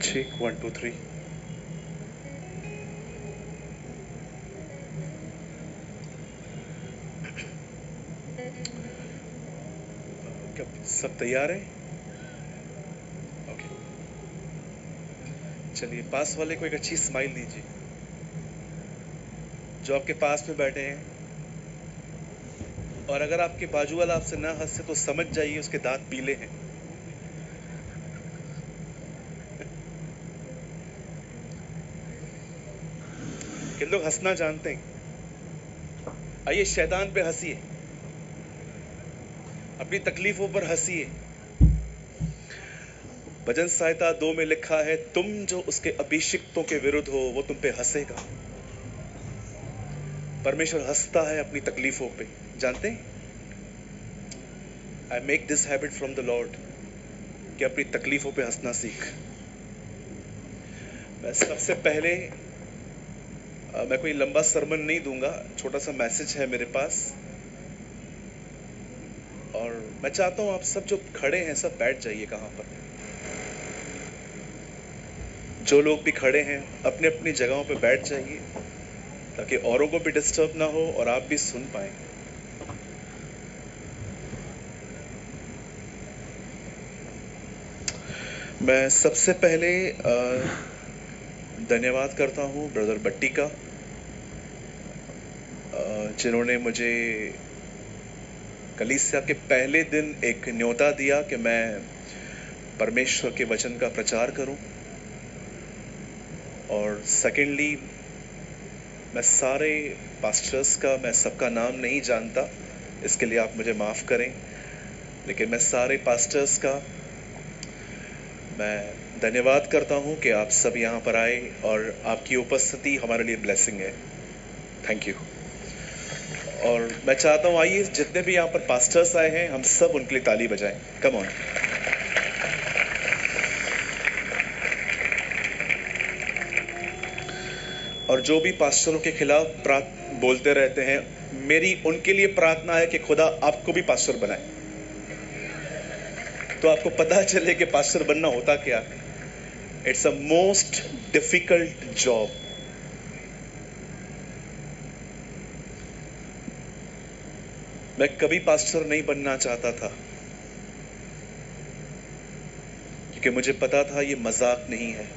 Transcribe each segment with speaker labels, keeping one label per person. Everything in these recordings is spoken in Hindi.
Speaker 1: Check 1 2 3. क्या सब तैयार है? ओके, चलिए पास वाले को एक अच्छी स्माइल दीजिए, जो आपके पास में बैठे हैं। और अगर आपके बाजू वाला आपसे ना हंसे तो समझ जाइए उसके दांत पीले हैं। कि लोग हंसना जानते हैं। आइए शैतान पे हंसिए, अपनी तकलीफों पर हंसिए। भजन संहिता 2 में लिखा है, तुम जो उसके अभिषिक्तों के विरुद्ध हो वो तुम पे हंसेगा। परमेश्वर हंसता है अपनी तकलीफों पे, जानते हैं? I make this habit from the Lord कि अपनी तकलीफों पे हंसना सीख। मैं सबसे पहले मैं कोई लंबा सरमन नहीं दूंगा, छोटा सा मैसेज है मेरे पास। और मैं चाहता हूं आप सब जो खड़े हैं सब बैठ जाइए कहां पर। जो लोग भी खड़े हैं अपने अपनी जगहों पे बैठ जाइए, ताकि औरों को भी डिस्टर्ब ना हो और आप भी सुन पाए। मैं सबसे पहले धन्यवाद करता हूं ब्रदर बट्टी का, जिन्होंने मुझे कलीसिया के पहले दिन एक न्योता दिया कि मैं परमेश्वर के वचन का प्रचार करूं। और सेकेंडली, मैं सारे पास्टर्स का, मैं सबका नाम नहीं जानता, इसके लिए आप मुझे माफ़ करें, लेकिन मैं सारे पास्टर्स का मैं धन्यवाद करता हूं कि आप सब यहाँ पर आए और आपकी उपस्थिति हमारे लिए ब्लेसिंग है। Thank you. और मैं चाहता हूं आइए जितने भी यहाँ पर पास्टर्स आए हैं हम सब उनके लिए ताली बजाएं। Come on. और जो भी पास्टरों के खिलाफ बोलते रहते हैं, मेरी उनके लिए प्रार्थना है कि खुदा आपको भी पास्टर बनाए, तो आपको पता चले कि पास्टर बनना होता क्या है। It's a most difficult job. मैं कभी पास्टर नहीं बनना चाहता था, क्योंकि मुझे पता था ये मजाक नहीं है।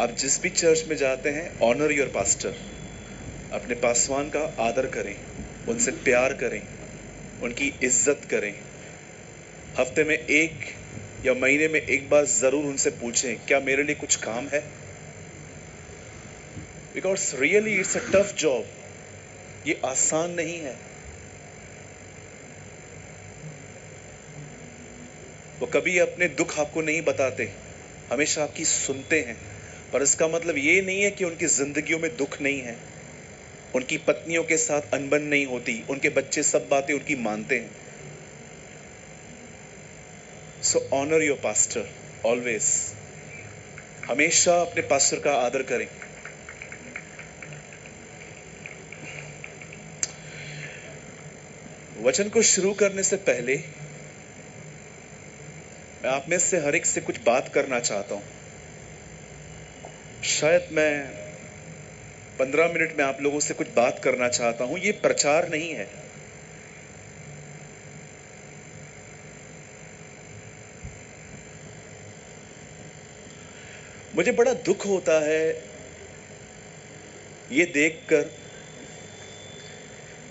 Speaker 1: आप जिस भी चर्च में जाते हैं, ऑनर योर पास्टर। अपने पासवान का आदर करें, उनसे प्यार करें, उनकी इज्जत करें। हफ्ते में एक या महीने में एक बार जरूर उनसे पूछें, क्या मेरे लिए कुछ काम है? Because really it's a tough job. ये आसान नहीं है। वो कभी अपने दुख आपको नहीं बताते, हमेशा आपकी सुनते हैं। पर इसका मतलब ये नहीं है कि उनकी जिंदगियों में दुख नहीं है। उनकी पत्नियों के साथ अनबन नहीं होती, उनके बच्चे सब बातें उनकी मानते हैं। सो ऑनर योर पास्टर ऑलवेज। हमेशा अपने पास्टर का आदर करें। वचन को शुरू करने से पहले मैं आप में से हर एक से कुछ बात करना चाहता हूं। शायद मैं 15 मिनट में आप लोगों से कुछ बात करना चाहता हूं। ये प्रचार नहीं है। मुझे बड़ा दुख होता है ये देखकर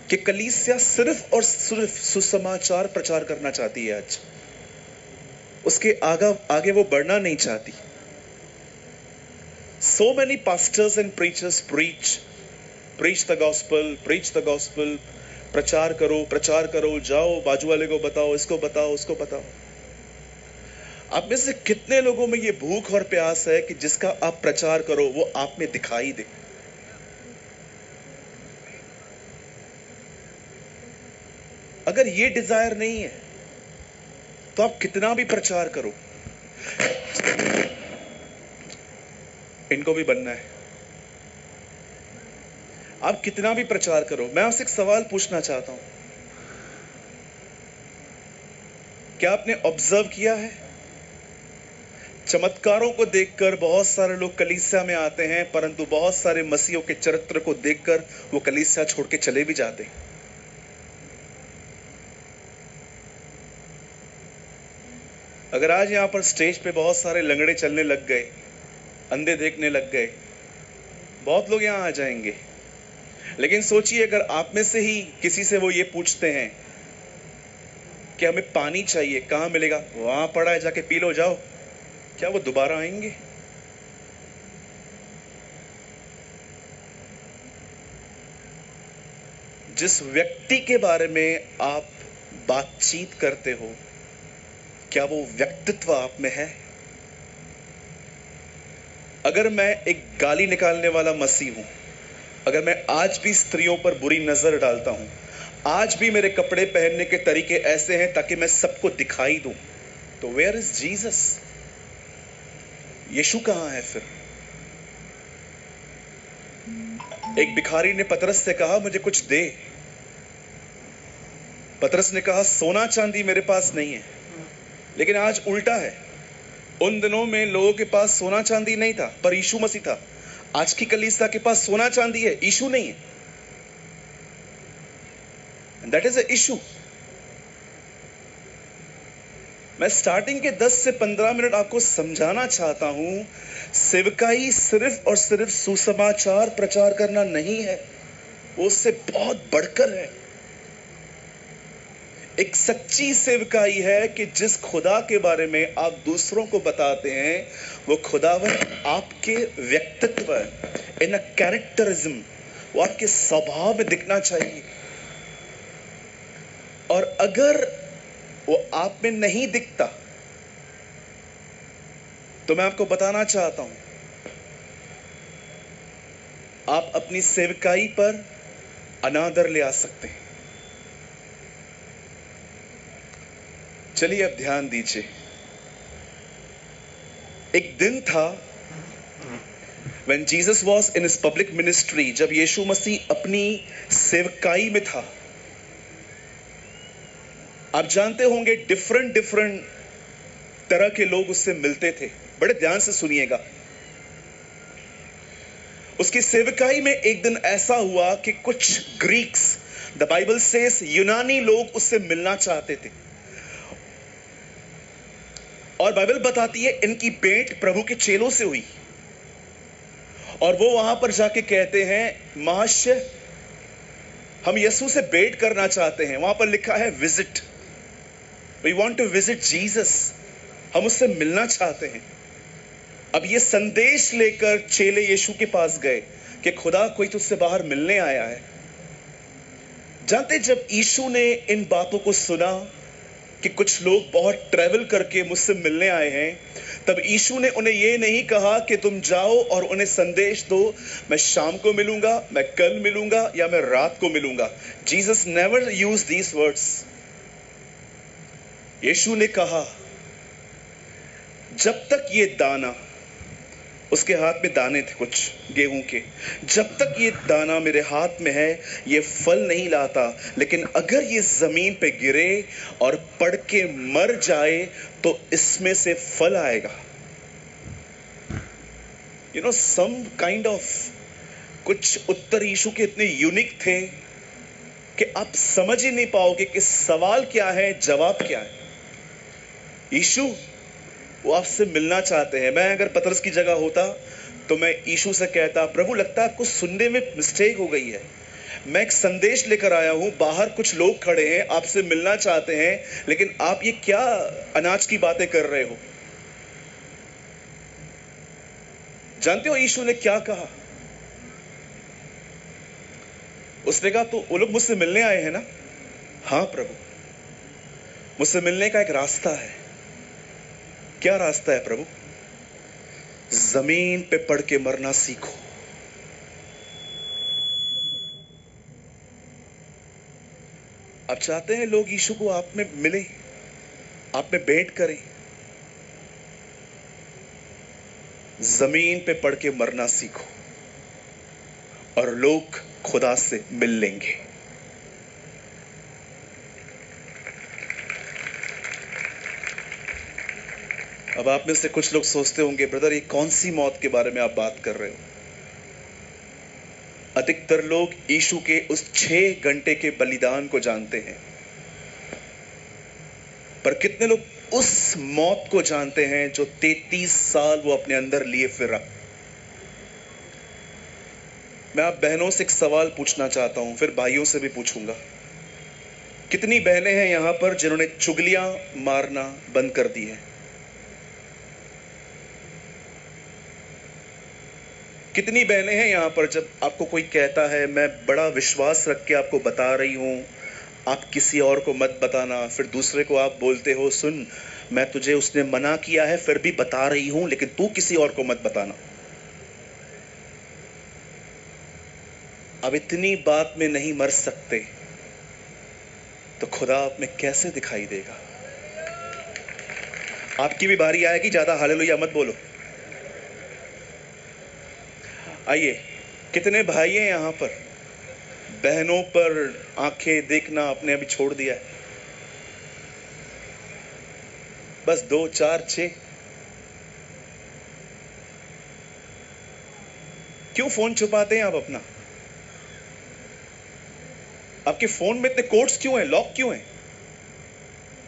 Speaker 1: कि कलीसिया सिर्फ और सिर्फ सुसमाचार प्रचार करना चाहती है। आज उसके आगे वो बढ़ना नहीं चाहती। So many pastors and preachers preach the gospel, प्रचार करो, जाओ बाजू वाले को बताओ, इसको बताओ, उसको बताओ। आप में से कितने लोगों में ये भूख और प्यास है कि जिसका आप प्रचार करो वो आप में दिखाई दे? अगर ये डिजायर नहीं है तो आप कितना भी प्रचार करो। इनको भी बनना है। आप कितना भी प्रचार करो। मैं आपसे एक सवाल पूछना चाहता हूं, क्या आपने ऑब्जर्व किया है चमत्कारों को देखकर बहुत सारे लोग कलीसिया में आते हैं, परंतु बहुत सारे मसीहों के चरित्र को देखकर वो कलीसिया छोड़ के चले भी जाते हैं। अगर आज यहां पर स्टेज पे बहुत सारे लंगड़े चलने लग गए, अंधे देखने लग गए, बहुत लोग यहां आ जाएंगे। लेकिन सोचिए, अगर आप में से ही किसी से वो ये पूछते हैं कि हमें पानी चाहिए, कहां मिलेगा? वहां पड़ा है, जाके पी लो, जाओ। क्या वो दोबारा आएंगे? जिस व्यक्ति के बारे में आप बातचीत करते हो, क्या वो व्यक्तित्व आप में है? अगर मैं एक गाली निकालने वाला मसीह हूं, अगर मैं आज भी स्त्रियों पर बुरी नजर डालता हूं, आज भी मेरे कपड़े पहनने के तरीके ऐसे हैं ताकि मैं सबको दिखाई दूं, तो वेयर इज जीसस? यीशु कहां है फिर? एक भिखारी ने पतरस से कहा, मुझे कुछ दे। पतरस ने कहा, सोना चांदी मेरे पास नहीं है। लेकिन आज उल्टा है। उन दिनों में लोगों के पास सोना चांदी नहीं था, पर यीशु मसीह था। आज की कलीसिया के पास सोना चांदी है, यीशु नहीं है। And that is a issue. मैं स्टार्टिंग के 10 से 15 मिनट आपको समझाना चाहता हूं, सेवकाई सिर्फ और सिर्फ सुसमाचार प्रचार करना नहीं है, वो उससे बहुत बढ़कर है। एक सच्ची सेवकाई है कि जिस खुदा के बारे में आप दूसरों को बताते हैं, वो खुदावन आपके व्यक्तित्व, इन अ कैरेक्टरिज्म, वो आपके स्वभाव में दिखना चाहिए। और अगर वो आप में नहीं दिखता, तो मैं आपको बताना चाहता हूं, आप अपनी सेवकाई पर अनादर ले आ सकते हैं। चलिए अब ध्यान दीजिए। एक दिन था, when Jesus was in his public ministry, जब यीशु मसीह अपनी सेवकाई में था। आप जानते होंगे डिफरेंट तरह के लोग उससे मिलते थे। बड़े ध्यान से सुनिएगा। उसकी सेवकाई में एक दिन ऐसा हुआ कि कुछ ग्रीक्स, द बाइबल सेज यूनानी लोग उससे मिलना चाहते थे। और बाइबल बताती है इनकी भेंट प्रभु के चेलों से हुई। और वो वहां पर जाके कहते हैं, महाशय, हम यीशु से भेंट करना चाहते हैं। वहां पर लिखा है visit, we want to visit Jesus, हम उससे मिलना चाहते हैं। अब ये संदेश लेकर चेले यीशु के पास गए कि खुदा कोई तुझसे बाहर मिलने आया है। जानते, जब यीशु ने इन बातों को सुना कि कुछ लोग बहुत ट्रैवल करके मुझसे मिलने आए हैं, तब यीशु ने उन्हें यह नहीं कहा कि तुम जाओ और उन्हें संदेश दो, मैं शाम को मिलूंगा, मैं कल मिलूंगा या मैं रात को मिलूंगा। Jesus never used these words. यीशु ने कहा, जब तक ये दाना, उसके हाथ में दाने थे कुछ गेहूं के, जब तक ये दाना मेरे हाथ में है, ये फल नहीं लाता। लेकिन अगर ये जमीन पे गिरे और पड़ के मर जाए, तो इसमें से फल आएगा। You know, some kind of, कुछ उत्तर यीशु के इतने यूनिक थे कि आप समझ ही नहीं पाओगे कि सवाल क्या है, जवाब क्या है। यीशु, वो आपसे मिलना चाहते हैं। मैं अगर पतरस की जगह होता तो मैं यीशु से कहता, प्रभु, लगता है आपको सुनने में मिस्टेक हो गई है। मैं एक संदेश लेकर आया हूं, बाहर कुछ लोग खड़े हैं, आपसे मिलना चाहते हैं, लेकिन आप ये क्या अनाज की बातें कर रहे हो? जानते हो यीशु ने क्या कहा? उसने कहा, तो वो लोग मुझसे मिलने आए हैं ना? हाँ प्रभु, मुझसे मिलने का एक रास्ता है। क्या रास्ता है प्रभु? जमीन पे पड़ के मरना सीखो। आप चाहते हैं लोग यीशु को आप में मिले, आप में भेंट करें? जमीन पे पड़ के मरना सीखो और लोग खुदा से मिल लेंगे। अब आप में से कुछ लोग सोचते होंगे, ब्रदर ये कौन सी मौत के बारे में आप बात कर रहे हो? अधिकतर लोग यीशु के उस 6 घंटे के बलिदान को जानते हैं, पर कितने लोग उस मौत को जानते हैं जो 33 साल वो अपने अंदर लिए फिर रहा? मैं आप बहनों से एक सवाल पूछना चाहता हूं, फिर भाइयों से भी पूछूंगा। कितनी बहनें हैं यहां पर जिन्होंने चुगलियां मारना बंद कर दी है? कितनी बहनें हैं यहां पर जब आपको कोई कहता है मैं बड़ा विश्वास रख के आपको बता रही हूं, आप किसी और को मत बताना, फिर दूसरे को आप बोलते हो सुन मैं तुझे उसने मना किया है फिर भी बता रही हूं, लेकिन तू किसी और को मत बताना। अब इतनी बात में नहीं मर सकते तो खुदा आप में कैसे दिखाई देगा? आपकी भी बारी आएगी, ज्यादा हालेलुया मत बोलो। आइए, कितने भाई हैं यहां पर बहनों पर आंखें देखना आपने अभी छोड़ दिया है? बस 2 4 6। क्यों फोन छुपाते हैं आप अपना? आपके फोन में इतने कोड्स क्यों हैं, लॉक क्यों हैं?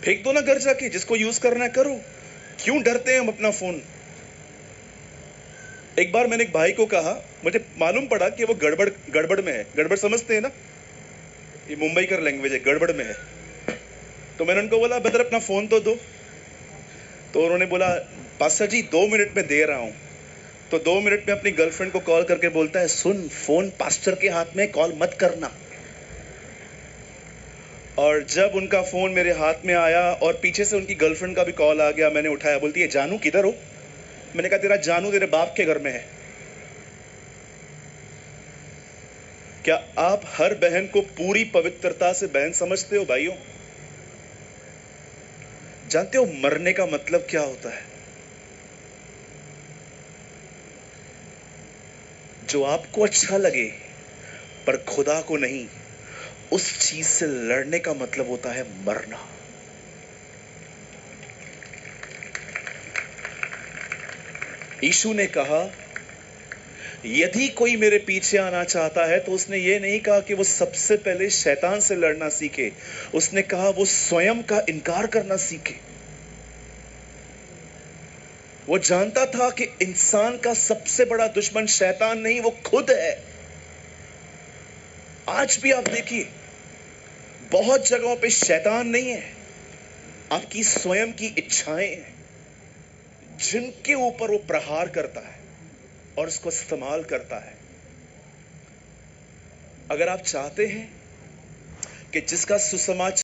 Speaker 1: फेंक दो ना घर जाके, जिसको यूज करना है करो। क्यों डरते हैं हम अपना फोन? एक बार मैंने एक भाई को कहा, मुझे मालूम पड़ा कि वो गड़बड़ में है। गड़बड़ समझते हैं ना, ये मुंबई का लैंग्वेज है, गड़बड़ में है। तो मैंने उनको बोला ब्रदर अपना फोन तो दो। तो उन्होंने बोला पास्टर जी 2 मिनट में दे रहा हूं। तो 2 मिनट में अपनी गर्लफ्रेंड को कॉल करके बोलता है सुन फोन पास्टर के हाथ में कॉल मत करना। और जब उनका फोन मेरे हाथ में आया और पीछे से उनकी गर्लफ्रेंड का भी कॉल आ गया, मैंने उठाया, बोलती है जानू किधर हो? मैंने कहा तेरा जानू तेरे बाप के घर में है। क्या आप हर बहन को पूरी पवित्रता से बहन समझते हो भाइयों? जानते हो मरने का मतलब क्या होता है? जो आपको अच्छा लगे पर खुदा को नहीं, उस चीज से लड़ने का मतलब होता है मरना। यीशु ने कहा यदि कोई मेरे पीछे आना चाहता है, तो उसने ये नहीं कहा कि वो सबसे पहले शैतान से लड़ना सीखे, उसने कहा वो स्वयं का इनकार करना सीखे। वो जानता था कि इंसान का सबसे बड़ा दुश्मन शैतान नहीं, वो खुद है। आज भी आप देखिए बहुत जगहों पे शैतान नहीं है, आपकी स्वयं की इच्छाएं हैं जिनके ऊपर वो प्रहार करता है और उसको इस्तेमाल करता है। अगर आप चाहते हैं कि जिसका सुसमाचार